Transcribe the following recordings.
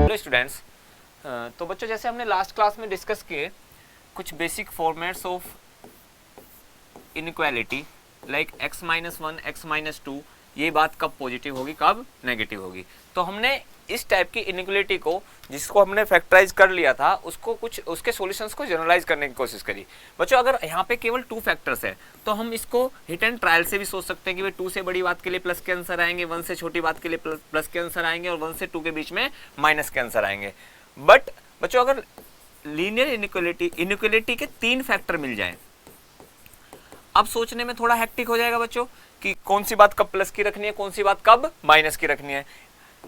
Hello students, तो बच्चों जैसे हमने लास्ट क्लास में डिस्कस किए कुछ basic formats of inequality like x minus one x minus to, ये बात कब पॉजिटिव होगी कब नेगेटिव होगी। तो हमने इस टाइप की इनइक्वालिटी को जिसको हमने फैक्टराइज कर लिया था उसको कुछ उसके सॉल्यूशंस को जनरलाइज करने की कोशिश करी। बच्चों अगर यहाँ पे केवल 2 फैक्टर्स है तो हम इसको हिट एंड ट्रायल से भी सोच सकते हैं कि भाई 2 से बड़ी बात के लिए प्लस के आंसर आएंगे, 1 से छोटी बात के लिए प्लस के आंसर आएंगे और 1 से 2 के बीच में माइनस के आंसर आएंगे। बट बच्चों अगर लीनियर इनइक्वालिटी के 3 फैक्टर मिल जाए, अब सोचने में थोड़ा हेक्टिक हो जाएगा बच्चों कि कौन सी बात कब प्लस की रखनी है, कौन सी बात कब माइनस की रखनी है।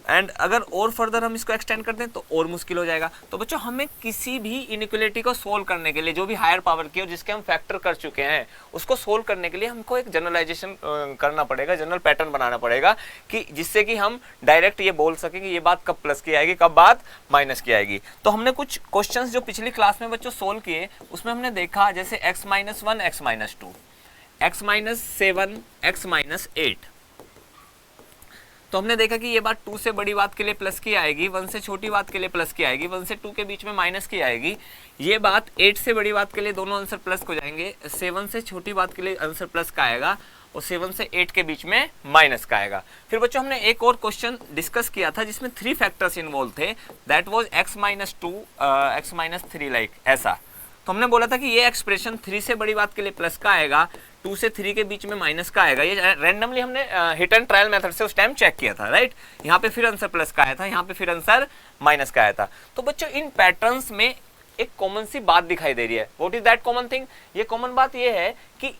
एंड अगर और फर्दर हम इसको एक्सटेंड कर दें तो और मुश्किल हो जाएगा। तो बच्चों हमें किसी भी इनइक्वालिटी को सोल्व करने के लिए जो भी हायर पावर की और जिसके हम फैक्टर कर चुके हैं उसको सोल्व करने के लिए हमको एक जनरलाइजेशन करना पड़ेगा, जनरल पैटर्न बनाना पड़ेगा कि जिससे कि हम डायरेक्ट ये बोल सकें कि ये बात कब प्लस की आएगी कब बात माइनस की आएगी। तो हमने कुछ क्वेश्चंस जो पिछली क्लास में बच्चों सोल्व किए उसमें हमने देखा जैसे x minus one x minus two, x minus seven x minus eight. तो हमने देखा कि ये बात 2 से बड़ी बात के लिए प्लस की आएगी, 1 से छोटी बात के लिए प्लस की आएगी, 1 से 2 के बीच में माइनस की आएगी। ये बात 8 से बड़ी बात के लिए दोनों आंसर प्लस हो जाएंगे, 7 से छोटी बात के लिए आंसर प्लस का आएगा और 7 से 8 के बीच में माइनस का आएगा। फिर बच्चों हमने एक और क्वेश्चन डिस्कस किया था जिसमें 3 फैक्टर्स इन्वॉल्व थे, that was x minus two x minus three, like ऐसा। तो हमने बोला था कि ये एक्सप्रेशन 3 से बड़ी बात के लिए प्लस का आएगा, 2 से 3 के बीच में माइनस का आएगा। ये रैंडमली हमने हिट एंड ट्रायल मेथड से उस टाइम चेक किया था, राइट। यहाँ पे फिर आंसर प्लस का आया था, यहाँ पे फिर आंसर माइनस का आया था। तो बच्चों इन पैटर्न्स में एक कॉमन सी बात दिखाई दे रही है। What is that common thing? ये कॉमन बात ये है कि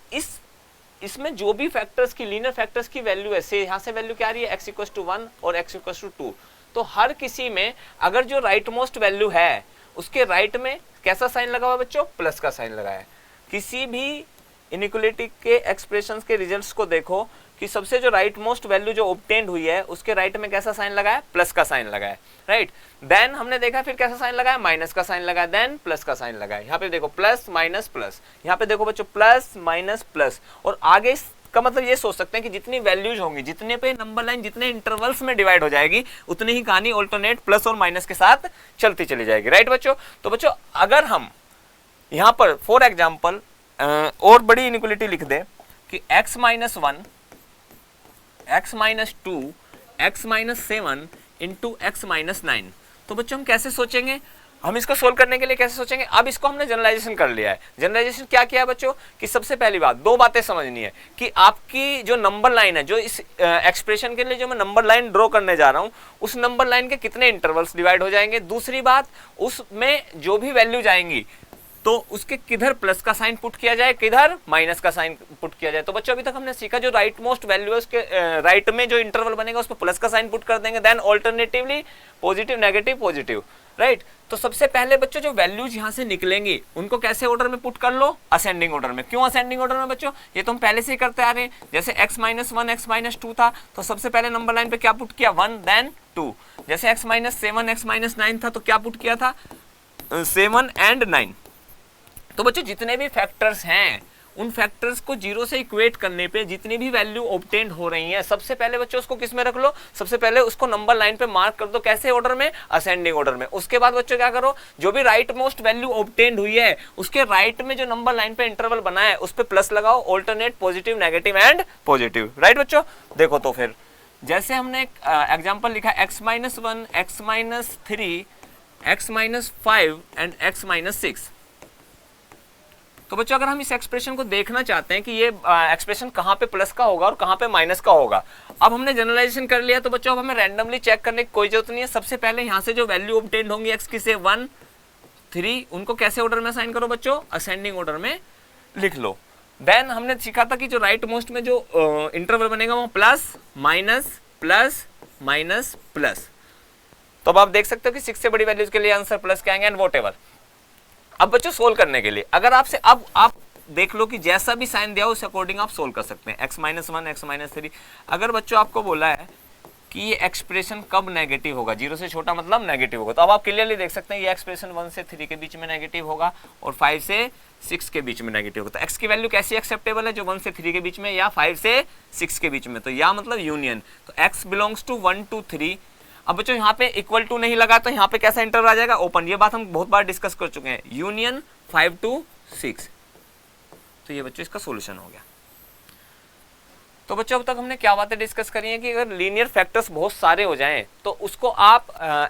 इसमें जो भी फैक्टर्स की लीनियर फैक्टर्स की वैल्यू है, से यहाँ से वैल्यू क्या आ रही है x इक्वल टू 1 और x इक्वल टू 2, तो हर किसी में अगर जो राइट मोस्ट वैल्यू है उसके राइट में कैसा साइन लगा हुआ बच्चों? प्लस का साइन लगा है। किसी भी इनइक्वालिटी के एक्सप्रेशंस के रिजल्ट्स को देखो कि सबसे जो राइट मोस्ट वैल्यू जो ऑब्टेन्ड हुई है उसके राइट में कैसा साइन लगा है? प्लस का साइन लगा है, राइट। देन हमने देखा फिर कैसा साइन लगा है? माइनस का साइन लगा है, देन प्लस का साइन लगा है। यहाँ पे देखो प्लस माइनस प्लस, यहाँ पे देखो बच्चों प्लस माइनस प्लस। और आगे का मतलब ये सोच सकते हैं कि जितनी वैल्यूज होंगी, जितने पे नंबर लाइन जितने इंटरवल्स में डिवाइड हो जाएगी उतनी ही कहानी ऑल्टरनेट प्लस और माइनस के साथ चलती चली जाएगी, राइट बच्चों। तो बच्चों अगर हम यहाँ पर फॉर एग्जाम्पल और बड़ी इनइक्वालिटी लिख दे कि x minus one x minus to x minus seven into x minus nine, तो बच्चों हम कैसे सोचेंगे? हम इसको सोल्व करने के लिए कैसे सोचेंगे? अब इसको हमने जनरलाइजेशन कर लिया है। जनरलाइजेशन क्या किया बच्चों कि सबसे पहली बात 2 बातें समझनी है कि आपकी जो नंबर लाइन है, जो इस एक्सप्रेशन के लिए जो मैं नंबर लाइन ड्रॉ करने जा रहा हूं उस नंबर लाइन के कितने इंटरवल्स डिवाइड हो जाएंगे। दूसरी बात, उसमें जो भी वैल्यूज आएंगी तो उसके किधर प्लस का साइन पुट किया जाए, किधर माइनस का साइन पुट किया जाए। तो बच्चों अभी तक हमने सीखा जो राइट मोस्ट वैल्यू है उसके राइट में जो इंटरवल बनेगा उस पर प्लस का साइन पुट कर देंगे, then alternatively positive negative positive, right. तो सबसे पहले बच्चों जो वैल्यूज यहाँ से निकलेंगी उनको कैसे ऑर्डर में पुट कर लो? असेंडिंग ऑर्डर में। क्यों असेंडिंग ऑर्डर में बच्चों? ये तो हम पहले से ही करते आ रहे हैं। जैसे x minus one x minus to था तो सबसे पहले नंबर लाइन पे क्या पुट किया? 1 देन 2। जैसे x minus seven x minus nine था तो क्या पुट किया था? 7 एंड 9। तो बच्चों जितने भी फैक्टर्स हैं उन फैक्टर्स को 0 से इक्वेट करने पे जितनी भी वैल्यू ऑब्टेन्ड हो रही है सबसे पहले बच्चों उसको किस में रख लो? सबसे पहले उसको नंबर लाइन पे मार्क कर दो। कैसे ऑर्डर में? असेंडिंग ऑर्डर में। उसके बाद बच्चों क्या करो, जो भी राइट मोस्ट वैल्यू ऑब्टेन्ड हुई है उसके राइट में जो नंबर लाइन पे इंटरवल बना है उस पे प्लस लगाओ, alternate positive negative and positive, right बच्चों। देखो तो फिर जैसे हमने एक एग्जाम्पल लिखा x minus one x minus three x minus five and x minus six. तो बच्चों अगर हम इस एक्सप्रेशन को देखना चाहते हैं कि ये एक्सप्रेशन कहाँ पे प्लस का होगा और कहाँ पे माइनस का होगा, अब हमने जनरलाइजेशन कर लिया तो बच्चों अब हमें रैंडमली चेक करने की कोई जरूरत नहीं है। सबसे पहले यहाँ से जो वैल्यू ऑब्टेन्ड होंगी x की से 1 3, उनको कैसे ऑर्डर में असाइन करो बच्चों? असेंडिंग ऑर्डर में लिख लो। देन हमने सीखा था कि जो राइट मोस्ट में जो इंटरवल बनेगा वो plus minus plus minus plus. तो अब आप देख सकते हो कि 6 से बड़ी वैल्यूज के लिए आंसर प्लस के आएंगे एंड वॉट एवर। अब बच्चों सोल्व करने के लिए अगर आपसे अब आप देख लो कि जैसा भी साइन दिया हो उस अकॉर्डिंग आप सोल्व कर सकते हैं। x minus one x minus three, अगर बच्चों आपको बोला है कि ये एक्सप्रेशन कब नेगेटिव होगा, 0 से छोटा मतलब नेगेटिव होगा, तो अब आप क्लियरली देख सकते हैं ये एक्सप्रेशन 1 से 3 के बीच में नेगेटिव होगा और 5 से 6 के बीच में नेगेटिव होगा। तो x की वैल्यू कैसी एक्सेप्टेबल है? जो 1 से 3 के बीच में या 5 से 6 के बीच में, तो या मतलब यूनियन। तो x बिलोंग्स टू 1 to 3। अब बच्चों यहाँ पे इक्वल टू नहीं लगा तो यहाँ पे कैसा इंटरवल आ जाएगा, ओपन। ये बात हम बहुत बार डिस्कस कर चुके हैं, यूनियन 5 to 6। तो ये बच्चों इसका सॉल्यूशन हो गया। तो बच्चों अब तक हमने क्या बातें डिस्कस करी हैं कि अगर लीनियर फैक्टर्स बहुत सारे हो जाएं तो उसको आप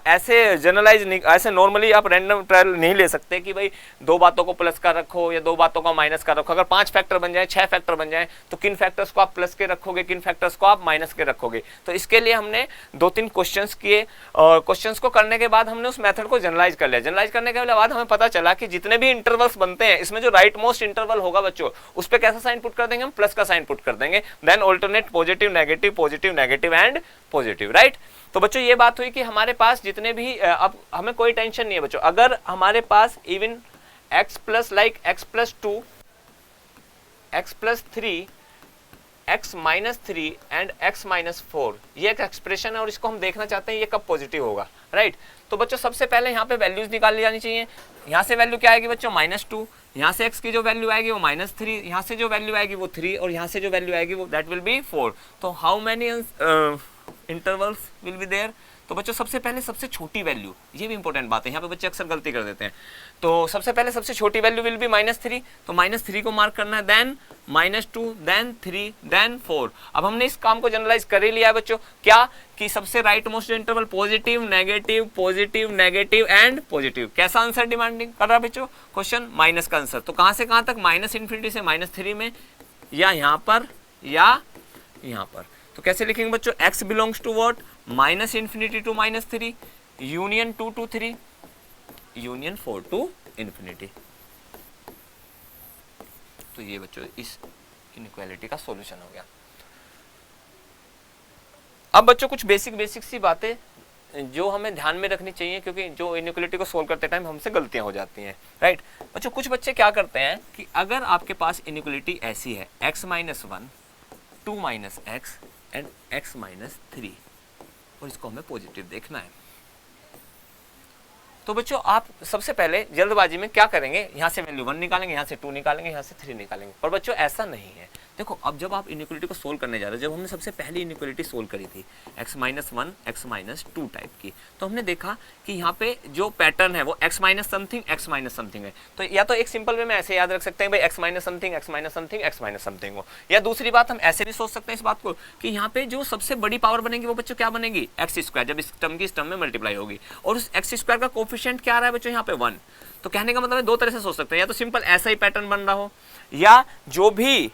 ऐसे जनरलाइज नहीं, ऐसे नॉर्मली आप रैंडम ट्रायल नहीं ले सकते कि भाई 2 बातों को प्लस का रखो या 2 बातों का माइनस का रखो। अगर 5 फैक्टर बन जाए, 6 फैक्टर बन जाए, तो किन फैक्टर्स को आप प्लस के रखोगे, किन फैक्टर्स को आप माइनस के रखोगे। तो इसके लिए हमने 2-3 क्वेश्चंस किए और क्वेश्चंस को करने के बाद हमने उस मेथड को जनरलाइज कर लिया। जनरलाइज करने के बाद हमें पता चला कि जितने भी इंटरवल्स बनते हैं इसमें जो राइट मोस्ट इंटरवल होगा बच्चों, उस पर कैसा साइन पुट कर देंगे, हम प्लस का साइन पुट कर देंगे। Then alternate positive negative negative and positive, right. तो बच्चों ये बात हुई कि हमारे पास जितने भी, अब हमें कोई टेंशन नहीं है बच्चों, अगर हमारे पास even x plus like x plus 2, x plus 3, x minus 3 and x minus 4, ये एक एक्सप्रेशन है और इसको हम देखना चाहते हैं ये कब पॉजिटिव होगा, राइट। तो बच्चों सबसे पहले यहाँ पे वैल्यूज निकाल ली जानी चाहिए। यहाँ से वैल्यू क्या आएगी बच्चों, -2, यहाँ से x की जो वैल्यू आएगी वो -3, यहाँ से जो वैल्यू आएगी वो 3 और यहाँ से जो वैल्यू आएगी वो दैट विल बी 4। तो how many intervals will be there. तो बच्चों सबसे पहले सबसे छोटी वैल्यू, ये भी इंपॉर्टेंट बात है, यहाँ पे बच्चे अक्सर गलती कर देते हैं। तो सबसे पहले सबसे छोटी वैल्यू विल बी -3, तो -3 को मार्क करना है, देन -2, देन 3, देन 4। अब हमने इस काम को जनरलाइज कर ही लिया है बच्चों, क्या कि सबसे right most interval positive negative and positive. कैसा आंसर डिमांडिंग कर रहा है बच्चों क्वेश्चन, माइनस का आंसर। तो कहां से कहां तक, -∞ से -3 में, या यहां पर या यहां पर। तो कैसे लिखेंगे बच्चों, x belongs to what, -∞ to -3, union 2 to 3, union 4 to ∞। तो ये बच्चों इस इनइक्वालिटी का सॉल्यूशन हो गया। अब बच्चों कुछ बेसिक सी बातें जो हमें ध्यान में रखनी चाहिए, क्योंकि जो इनइक्वालिटी को सोल्व करते टाइम हमसे गलतियां हो जाती हैं, राइट। बच्चों कुछ बच्चे क्या करते हैं कि अगर आपके पास इनइक्वालिटी ऐसी है, x minus 1, 2 minus x and x minus 3, और इसको हमें पॉजिटिव देखना है। तो बच्चों आप सबसे पहले जल्दबाजी में क्या करेंगे, यहाँ से वैल्यू 1 निकालेंगे, यहाँ से 2 निकालेंगे, यहाँ से 3 निकालेंगे। पर बच्चों ऐसा नहीं है। देखो अब जब आप इनइक्वालिटी को सोल्व करने जा रहे हो, जब हमने सबसे पहली इनइक्वालिटी सोल्व करी थी x minus 1 x minus 2 type की, तो हमने देखा कि यहाँ पे जो पैटर्न है वो x माइनस समथिंग है। तो या तो एक सिंपल वे में ऐसे याद रख सकते हैं भाई x माइनस समथिंग हो, या दूसरी बात हम ऐसे भी सोच सकते हैं इस बात को कि यहाँ पे जो सबसे बड़ी पावर बनेगी वो बच्चों क्या बनेगी, x², जब इस टर्म की इस टर्म में मल्टीप्लाई होगी, और उस x² का कोफिशिएंट क्या आ रहा है बच्चों यहाँ पे 1। तो कहने का मतलब है 2 तरह से सोच सकते हैं, या तो सिंपल ऐसा ही पैटर्न बन रहा हो, या जो भी,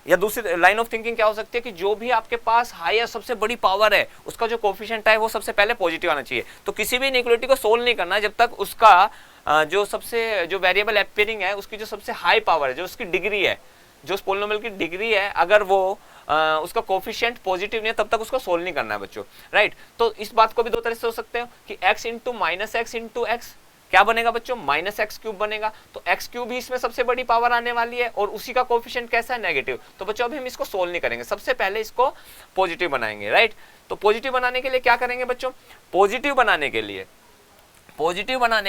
या दूसरी लाइन ऑफ थिंकिंग क्या हो सकती है कि जो भी आपके पास हाईएस्ट सबसे बड़ी पावर है उसका जो कोफिशिएंट है वो सबसे पहले पॉजिटिव आना चाहिए। तो किसी भी इनइक्वालिटी को सोल्व नहीं करना जब तक उसका जो वेरिएबल अपीयरिंग है उसकी जो सबसे हाई पावर है, जो उसकी डिग्री है, जो उस पोलिनोमियल की डिग्री है, अगर वो उसका कोफिशिएंट पॉजिटिव नहीं है तब तक उसको सोल्व नहीं करना है बच्चों, राइट। तो इस बात को भी 2 तरह से सोच सकते हो कि x into minus x into x क्या बनेगा बच्चों, -x³ बनेगा। तो x³ ही इसमें सबसे बड़ी पावर आने वाली है और उसी का कोफिशिएंट कैसा है, नेगेटिव। तो बच्चों अभी हम इसको सोल्व नहीं करेंगे, सबसे पहले इसको पॉजिटिव बनाएंगे, राइट। तो पॉजिटिव बनाने के लिए क्या करेंगे बच्चों, पॉजिटिव बनाने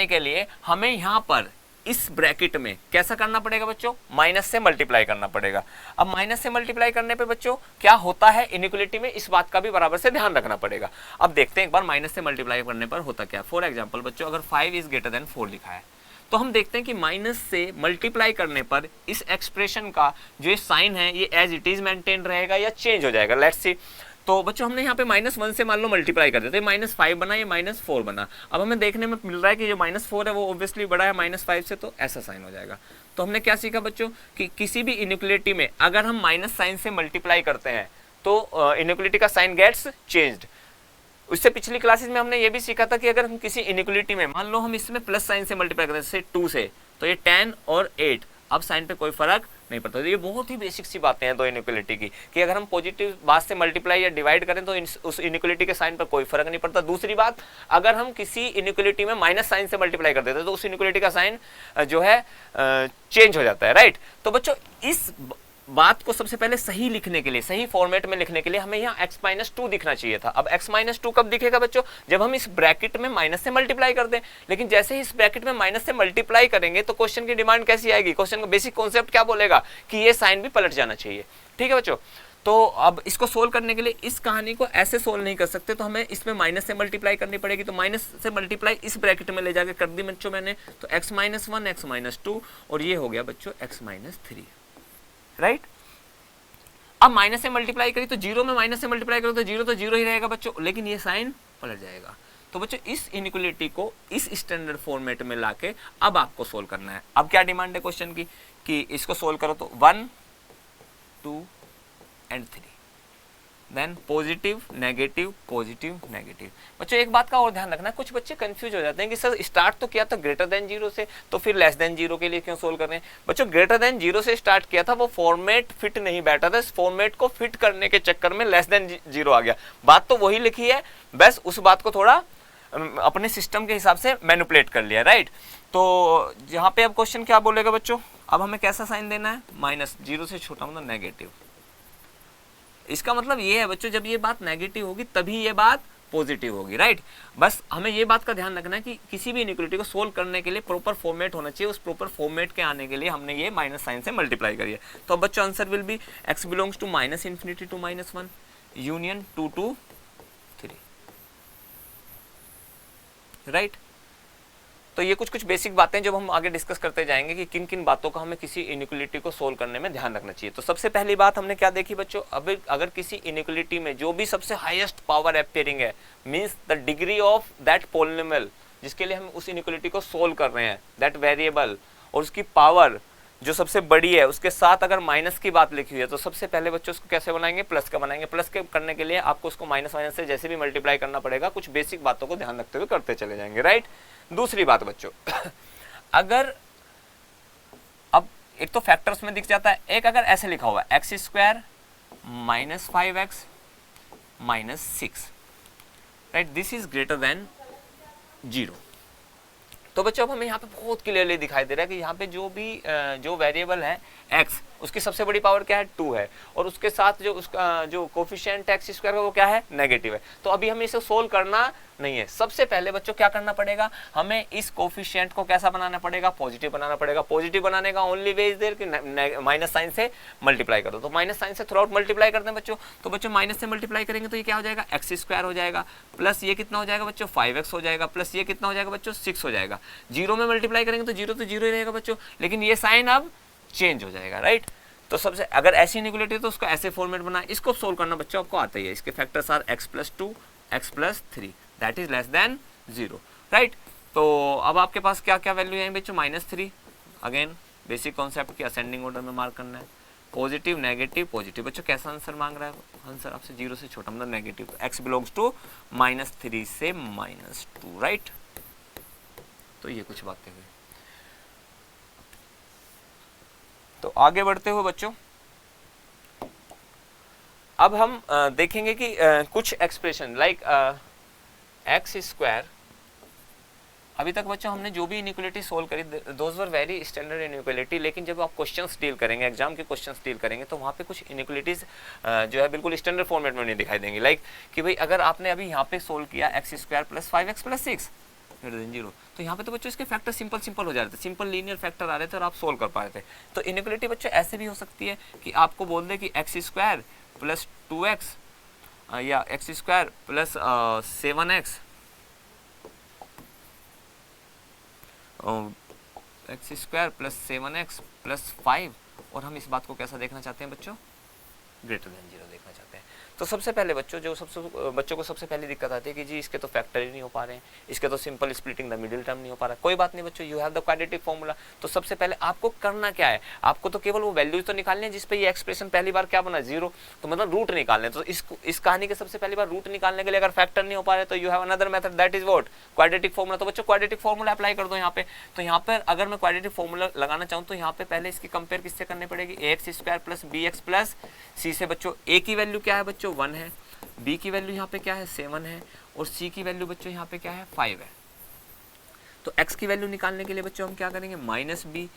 के लिए हमें यहाँ पर इस ब्रैकेट में कैसा करना पड़ेगा बच्चों, माइनस से मल्टीप्लाई करना पड़ेगा। अब माइनस से मल्टीप्लाई करने पे बच्चों क्या होता है इनइक्वालिटी में, इस बात का भी बराबर से ध्यान रखना पड़ेगा। अब देखते हैं एक बार माइनस से मल्टीप्लाई करने पर होता क्या। फॉर एग्जांपल बच्चों अगर 5 इज ग्रेटर देन 4 लिखा है तो हम देखते हैं कि माइनस से मल्टीप्लाई करने पर इस एक्सप्रेशन का जो साइन है ये एज इट इज मेंटेन रहेगा या चेंज हो जाएगा, लेट्स सी। तो बच्चों हमने यहाँ पे -1 से मान लो मल्टीप्लाई कर देते, -5 बना, ये -4 बना। अब हमें देखने में मिल रहा है कि जो -4 है वो ऑब्वियसली बड़ा है -5 से, तो ऐसा साइन हो जाएगा। तो हमने क्या सीखा बच्चों कि किसी भी इनइक्वालिटी में अगर हम माइनस साइन से मल्टीप्लाई करते हैं तो इनइक्वालिटी का साइन गेट्स चेंज्ड। उससे पिछली क्लासेस में हमने ये भी सीखा था कि अगर हम किसी इनइक्वालिटी में मान लो हम इसमें प्लस साइन से मल्टीप्लाई करते हैं, जैसे 2 से, तो ये 10 और 8, अब साइन पे कोई फर्क नहीं पड़ता। ये बहुत ही बेसिक सी बातें हैं 2 इनइक्वालिटी की कि अगर हम पॉजिटिव बात से मल्टीप्लाई या डिवाइड करें तो उस इनइक्वालिटी के साइन पर कोई फर्क नहीं पड़ता। दूसरी बात, अगर हम किसी इनइक्वालिटी में माइनस साइन से मल्टीप्लाई कर देते हैं तो उस इनइक्वालिटी का साइन जो है चेंज हो जाता है, राइट। तो बच्चों इस बात को सबसे पहले सही लिखने के लिए, सही फॉर्मेट में लिखने के लिए हमें यहाँ x-2 दिखना चाहिए था। अब x-2 कब दिखेगा बच्चों, जब हम इस ब्रैकेट में माइनस से मल्टीप्लाई कर दें। लेकिन जैसे ही इस ब्रैकेट में माइनस से मल्टीप्लाई करेंगे तो क्वेश्चन की डिमांड कैसी आएगी, क्वेश्चन का बेसिक कॉन्सेप्ट क्या बोलेगा कि ये साइन भी पलट जाना चाहिए, ठीक है बच्चों। तो अब इसको सोल्व करने के लिए इस कहानी को ऐसे सोल्व नहीं कर सकते, तो हमें इसमें माइनस से मल्टीप्लाई करनी पड़ेगी। तो माइनस से मल्टीप्लाई इस ब्रैकेट में ले जाके कर दी बच्चों मैंने, तो x माइनस 1 x माइनस 2 और ये हो गया बच्चों x माइनस 3, राइट। अब माइनस से मल्टीप्लाई करी तो जीरो में माइनस से मल्टीप्लाई करो तो जीरो ही रहेगा बच्चों, लेकिन ये साइन पलट जाएगा। तो बच्चों इस इनइक्वालिटी को इस स्टैंडर्ड फॉर्मेट में लाके अब आपको सोल्व करना है। अब क्या डिमांड है क्वेश्चन की कि इसको सोल्व करो तो 1 2 and 3, then positive negative positive negative. बच्चों एक बात का और ध्यान रखना, कुछ बच्चे कंफ्यूज हो जाते हैं कि सर स्टार्ट तो किया था ग्रेटर देन जीरो से, तो फिर लेस देन जीरो के लिए क्यों सोल्व कर रहे हैं। बच्चों ग्रेटर देन जीरो से स्टार्ट किया था, वो फॉर्मेट फिट नहीं बैठा था, इस फॉर्मेट को फिट करने के चक्कर में लेस देन जीरो आ गया। बात तो वही लिखी है, बस उस बात को थोड़ा अपने सिस्टम के हिसाब से मैनिपुलेट कर लिया, राइट। तो यहाँ पे अब क्वेश्चन क्या बोलेगा बच्चों, अब हमें कैसा साइन देना है, माइनस, जीरो से छोटा मतलब नेगेटिव। इसका मतलब ये है बच्चों जब ये बात नेगेटिव होगी तभी ये बात पॉजिटिव होगी, राइट। बस हमें ये बात का ध्यान रखना है कि किसी भी इनइक्वालिटी को सोल्व करने के लिए प्रॉपर फॉर्मेट होना चाहिए, उस प्रॉपर फॉर्मेट के आने के लिए हमने ये माइनस साइन से मल्टीप्लाई करी है। तो अब बच्चों answer will be x belongs to minus infinity to minus 1 union 2 to 3, right. तो ये कुछ बेसिक बातें जब हम आगे डिस्कस करते जाएंगे कि किन किन बातों का हमें किसी इनइक्वालिटी को सोल्व करने में ध्यान रखना चाहिए। तो सबसे पहली बात हमने क्या देखी बच्चों, अब अगर किसी इनइक्वालिटी में जो भी सबसे हाईएस्ट पावर अपीयरिंग है, means the degree of that polynomial जिसके लिए हम उस इनइक्वालिटी को सोल्व कर रहे हैं, दैट वेरिएबल, और उसकी पावर जो सबसे बड़ी है उसके साथ अगर माइनस की बात लिखी हुई है, तो सबसे पहले बच्चों उसको कैसे बनाएंगे, प्लस का बनाएंगे। प्लस के करने के लिए आपको उसको माइनस माइनस से जैसे भी मल्टीप्लाई करना पड़ेगा, कुछ बेसिक बातों को ध्यान रखते हुए करते चले जाएंगे, राइट। दूसरी बात बच्चों अगर अब एक तो फैक्टर्स में दिख जाता है, एक अगर ऐसे लिखा हुआ है x² minus 5x minus 6, right, this is greater than 0। तो बच्चों अब हमें यहाँ पे बहुत क्लियरली दिखाई दे रहा है कि यहाँ पे जो वेरिएबल है x, उसकी सबसे बड़ी पावर क्या है, 2 है, और उसके साथ जो उसका जो कोफिशिएंट x स्क्वायर का वो क्या है, नेगेटिव है। तो अभी हमें इसे सोल्व करना नहीं है। सबसे पहले बच्चों क्या करना पड़ेगा, हमें इस कोफिशिएंट को कैसा बनाना पड़ेगा, पॉजिटिव बनाना पड़ेगा। पॉजिटिव बनाने का ओनली वे इज देयर कि माइनस साइन से मल्टीप्लाई करो। तो माइनस साइन से थ्रू आउट मल्टीप्लाई करते हैं बच्चों। तो बच्चों माइनस से मल्टीप्लाई करेंगे तो ये क्या हो जाएगा, x² हो जाएगा, प्लस ये कितना हो जाएगा बच्चों, 5x हो जाएगा, प्लस ये कितना हो जाएगा बच्चों, 6 हो जाएगा। जीरो में मल्टीप्लाई करेंगे तो जीरो ही रहेगा बच्चों, लेकिन ये साइन अब चेंज हो जाएगा, राइट। तो सबसे अगर ऐसी इनइक्वालिटी है तो उसका ऐसे फॉर्मेट बना, इसको सोल्व करना बच्चों आपको आता ही है। इसके factors are x + 2 x + 3 that is less than 0, right. तो अब आपके पास क्या क्या वैल्यू है बच्चों, -3, अगेन बेसिक कॉन्सेप्ट की असेंडिंग ऑर्डर में मार्क करना है, पॉजिटिव नेगेटिव पॉजिटिव। बच्चों कैसा आंसर मांग रहा है, आंसर आपसे 0 से छोटा मतलब नेगेटिव, x बिलोंग्स टू -3 से -2, राइट। तो ये कुछ बातें हुई। तो आगे बढ़ते हुए बच्चों अब हम देखेंगे कि कुछ एक्सप्रेशन लाइक x², अभी तक बच्चों हमने जो भी इनइक्वालिटी सोल्व करी those were very standard inequality, लेकिन जब आप क्वेश्चंस डील करेंगे, एग्जाम के क्वेश्चंस डील करेंगे, तो वहाँ पे कुछ इनइक्वालिटीज जो है बिल्कुल स्टैंडर्ड फॉर्मेट में नहीं दिखाई देंगी। लाइक कि भाई अगर आपने अभी यहाँ पे सोल्व किया x² + 5x + 6 ग्रेटर देन 0, तो यहाँ पे तो बच्चों इसके फैक्टर सिंपल हो जा रहे थे, सिंपल लीनियर फैक्टर आ रहे थे और आप सोल्व कर पा रहे थे। तो इनइक्वालिटी बच्चों ऐसे भी हो सकती है कि आपको बोल दे कि x² + 2x या x² + 7x x² + 7x + 5, और हम इस बात को कैसा देखना चाहते हैं बच्चों, ग्रेटर देन 0 देखना चाहते हैं। तो सबसे पहले बच्चों बच्चों को सबसे पहले दिक्कत आती है कि जी इसके तो फैक्टर ही नहीं हो पा रहे हैं, इसके तो simple splitting the middle term नहीं हो पा रहा। कोई बात नहीं बच्चों, you have the quadratic formula. तो सबसे पहले आपको करना क्या है, आपको तो केवल वो वैल्यूज तो निकालने हैं जिस पे ये एक्सप्रेशन पहली बार क्या बना, 0, तो मतलब रूट निकालने। तो इस कहानी के सबसे पहली बार रूट निकालने के लिए अगर फैक्टर नहीं हो पा रहे तो you have another method, that is what, quadratic formula. तो बच्चों क्वाड्रेटिक फॉर्मूला अप्लाई कर दो यहाँ पे। तो यहाँ पर अगर मैं क्वाड्रेटिक फॉर्मूला लगाना चाहूँ तो यहाँ पे पहले इसकी कंपेयर किससे करनी पड़ेगी, ax² + bx + c से। बच्चों a की वैल्यू क्या है बच्चों, 1 है, b की वैल्यू यहाँ पे क्या है, 7 है, और c की वैल्यू बच्चों यहाँ पे क्या है, 5 है। तो x की वैल्यू निकालने के लिए बच्चों हम क्या करेंगे, -b ± (b²)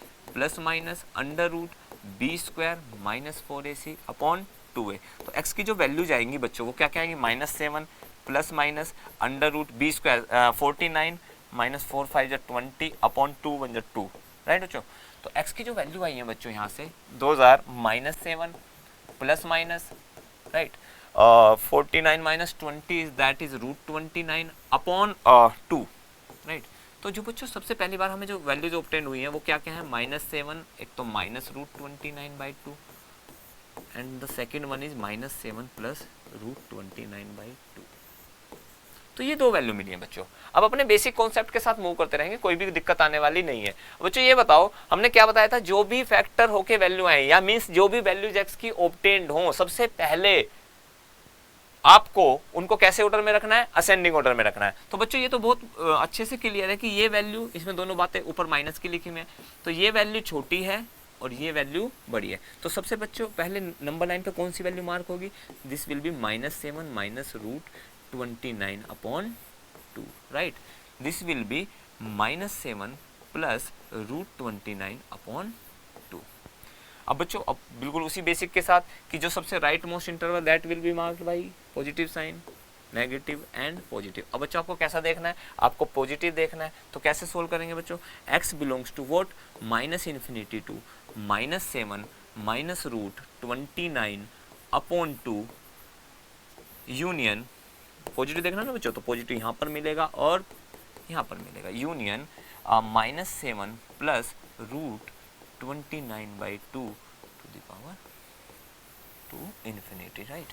- 4ac / 2a। तो x की जो वैल्यू जाएंगी बच्चों वो क्या क्या आएंगी, -7 ± (√b²) 49 - 4 5 20 / 2 1 2, राइट बच्चों। तो x की जो वैल्यू आई है बच्चों यहाँ से 2000 -7 ± right. 49 minus 20 that is √29 upon 2, right. तो जो बच्चों सबसे पहली बार हमें जो वैल्यूज ऑब्टेन हुई है वो क्या क्या है, -7, एक तो -√29/2 and the second one is -7 plus √29/2। तो ये दो वैल्यू मिली है बच्चों। अब अपने बेसिक कॉन्सेप्ट के साथ मूव करते रहेंगे, कोई भी दिक्कत आने वाली नहीं है। बच्चों ये बताओ हमने क्या बताया था, जो भी फैक्टर होके वैल्यू आए या मींस जो भी वैल्यूज एक्स की ऑब्टेन्ड हो, सबसे पहले आपको उनको कैसे ऑर्डर में रखना है, असेंडिंग ऑर्डर में रखना है। तो बच्चों ये तो बहुत अच्छे से क्लियर है कि ये वैल्यू, इसमें दोनों बातें ऊपर माइनस की लिखी में, तो ये वैल्यू छोटी है और ये वैल्यू बड़ी है। तो सबसे बच्चों पहले नंबर लाइन पे कौन सी वैल्यू मार्क होगी, this will be -7 minus √29/2, right. This will be -7 plus √29/2। अब बच्चों अब बिल्कुल उसी बेसिक के साथ कि जो सबसे right most interval that will be marked by positive sign, negative and positive. अब बच्चों आपको कैसा देखना है, आपको पॉजिटिव देखना है, तो कैसे सोल्व करेंगे बच्चों, x belongs to what, -∞ to -7 minus √29/2 union, positive देखना ना बच्चों, तो पॉजिटिव यहाँ पर मिलेगा और यहाँ पर मिलेगा, union -7 plus √29/2 to the power 2∞, right.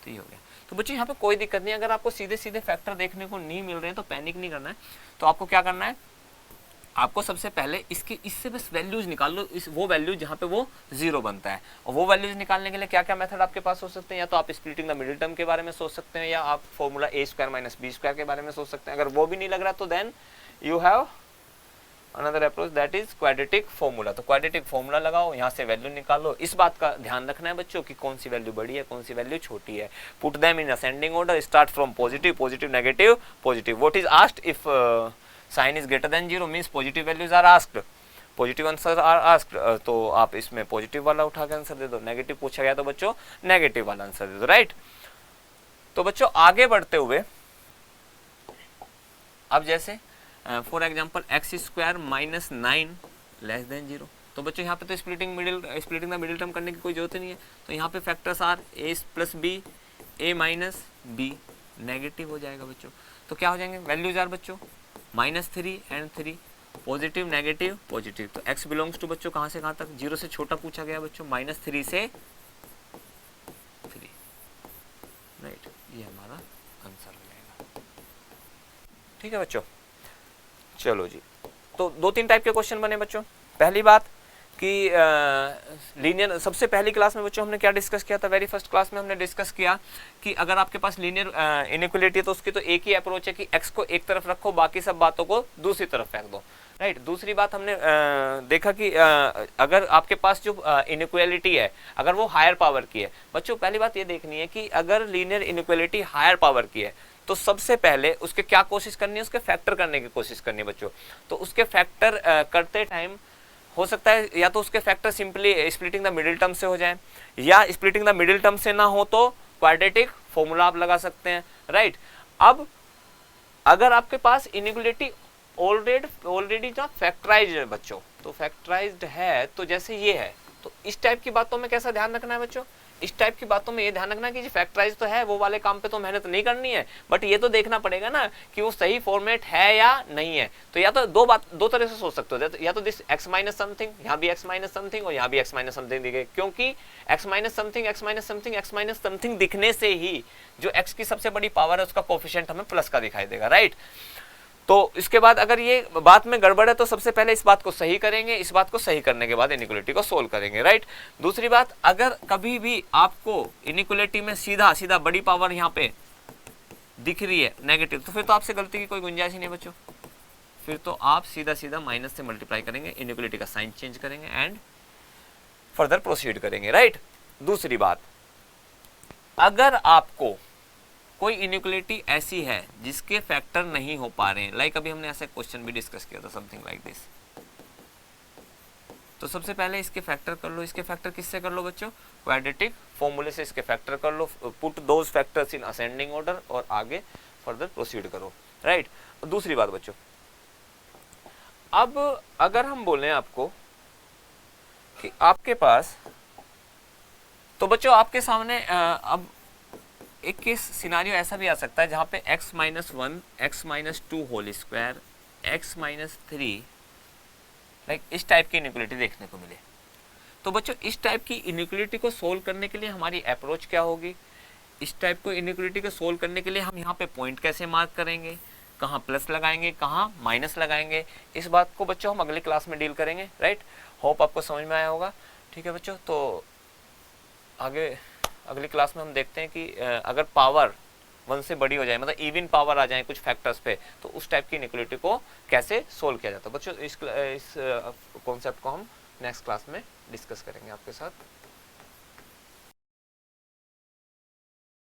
तो ये हो गया। तो बच्चों यहाँ पे कोई दिक्कत नहीं, अगर आपको सीधे सीधे फैक्टर देखने को नहीं मिल रहे हैं तो पैनिक नहीं करना है। तो आपको क्या करना है, आपको सबसे पहले इससे बस वैल्यूज निकाल लो, इस वो वैल्यूज जहाँ पे वो 0 बनता है। और वो वैल्यूज निकालने के लिए क्या क्या मेथड आपके पास हो सकते हैं, या तो आप स्प्लिटिंग द मिडिल टर्म के बारे में सोच सकते हैं, या आप फॉर्मूला a² - b² के बारे में सोच सकते हैं। अगर वो भी नहीं लग रहा तो then you have another approach that is quadratic formula. तो क्वाड्रेटिक फॉर्मूला लगाओ, यहाँ से वैल्यू निकालो। इस बात का ध्यान रखना है बच्चों कि कौन सी वैल्यू बड़ी है, कौन सी वैल्यू छोटी है। Put them in ascending order, start from positive, positive, negative, positive. What is asked if sign is greater than 0 means positive values are asked, positive answer are asked. तो आप इसमें पॉजिटिव वाला उठा के आंसर दे दो, negative पूछा गया तो बच्चों नेगेटिव वाला आंसर दे दो, राइट। तो बच्चों आगे बढ़ते हुए अब जैसे for example x² - 9 less than 0, तो बच्चों यहाँ पे तो स्प्लिटिंग द मिडिल टर्म करने की कोई जरूरत नहीं है। तो यहाँ पे factors are a + b, a - b, negative हो जाएगा बच्चों। तो क्या हो जाएंगे वैल्यूज आर बच्चों -3 एंड 3, पॉजिटिव, नेगेटिव, पॉजिटिव। तो x बिलोंग्स टू बच्चों कहाँ से कहाँ तक, 0 से छोटा पूछा गया बच्चों, -3 से 3, राइट। ये हमारा आंसर हो जाएगा, ठीक है बच्चों। चलो जी, तो 2-3 टाइप के क्वेश्चन बने बच्चों। पहली बात कि लीनियर, सबसे पहली क्लास में बच्चों हमने क्या डिस्कस किया था, वेरी फर्स्ट क्लास में हमने डिस्कस किया कि अगर आपके पास लीनियर इनइक्वालिटी है तो उसकी तो एक ही अप्रोच है कि x को एक तरफ रखो, बाकी सब बातों को दूसरी तरफ फेंक दो, राइट। दूसरी बात हमने देखा कि अगर आपके पास जो इनइक्वालिटी है अगर वो हायर पावर की है, बच्चों पहली बात ये देखनी है कि अगर लीनियर इनइक्वालिटी हायर पावर की है तो सबसे पहले उसके क्या कोशिश करनी है, उसके फैक्टर करने की कोशिश करनी है बच्चों। तो उसके फैक्टर करते टाइम हो सकता है या तो उसके factor simply splitting the middle term से हो जाए, या स्प्लिटिंग द मिडिल टर्म से ना हो तो क्वाड्रेटिक फॉर्मूला आप लगा सकते हैं, राइट। अब अगर आपके पास इनइक्वालिटी ऑलरेडी जो फैक्टराइज्ड है बच्चों, तो फैक्टराइज्ड है तो जैसे ये है, तो इस टाइप की बातों में कैसा ध्यान रखना है बच्चों, इस टाइप की बातों में ये ध्यान रखना कि फैक्टराइज तो है, वो वाले काम पे तो मेहनत नहीं करनी है, बट ये तो देखना पड़ेगा ना कि वो सही फॉर्मेट है या नहीं है। तो या तो दो तरह से सोच सकते हो, या तो दिस x माइनस समथिंग, यहाँ भी x माइनस समथिंग और यहाँ भी x माइनस समथिंग दिखे, क्योंकि x minus something, x minus something, x minus something दिखने से ही जो x की सबसे बड़ी पावर है उसका कोफिशिएंट हमें प्लस का दिखाई देगा, राइट। तो इसके बाद अगर ये बात में गड़बड़ है तो सबसे पहले इस बात को सही करेंगे, इस बात को सही करने के बाद इनइक्वालिटी को सोल्व करेंगे, राइट। दूसरी बात, अगर कभी भी आपको इनइक्वालिटी में सीधा सीधा बड़ी पावर यहाँ पे दिख रही है नेगेटिव, तो फिर तो आपसे गलती की कोई गुंजाइश ही नहीं बच्चों, फिर तो आप सीधा सीधा माइनस से मल्टीप्लाई करेंगे, इनइक्वालिटी का साइन चेंज करेंगे एंड फर्दर प्रोसीड करेंगे, राइट। दूसरी बात, अगर आपको कोई इनइक्वालिटी ऐसी है जिसके फैक्टर नहीं हो पा रहे हैं, लाइक अभी हमने ऐसा क्वेश्चन भी डिस्कस किया था, समथिंग लाइक दिस, तो सबसे पहले इसके फैक्टर कर लो। इसके फैक्टर किससे कर लो बच्चों, क्वाड्रेटिक फॉर्मूले से इसके फैक्टर कर लो, put those factors in ascending order और आगे फर्दर प्रोसीड करो, राइट। दूसरी बात बच्चों, अब अगर हम बोलें आपको कि आपके पास तो बच्चों आपके सामने अब एक केस सिनारियो ऐसा भी आ सकता है जहाँ पे x minus 1 x minus 2 whole square x minus 3 like इस टाइप की इनइक्वालिटी देखने को मिले। तो बच्चों इस टाइप की इनइक्वालिटी को सोल्व करने के लिए हमारी अप्रोच क्या होगी? इस टाइप को इनइक्वालिटी को सोल्व करने के लिए हम यहाँ पे पॉइंट कैसे मार्क करेंगे, कहाँ प्लस लगाएंगे, कहाँ माइनस लगाएंगे, इस बात को बच्चों हम अगली क्लास में डील करेंगे। राइट, होप आपको समझ में आया होगा। ठीक है बच्चों, तो आगे अगली क्लास में हम देखते हैं कि अगर पावर 1 से बड़ी हो जाए, मतलब इवन पावर आ जाए कुछ फैक्टर्स पे, तो उस टाइप की इनइक्वालिटी को कैसे सोल्व किया जाता है। बच्चों इस कॉन्सेप्ट को हम नेक्स्ट क्लास में डिस्कस करेंगे आपके साथ।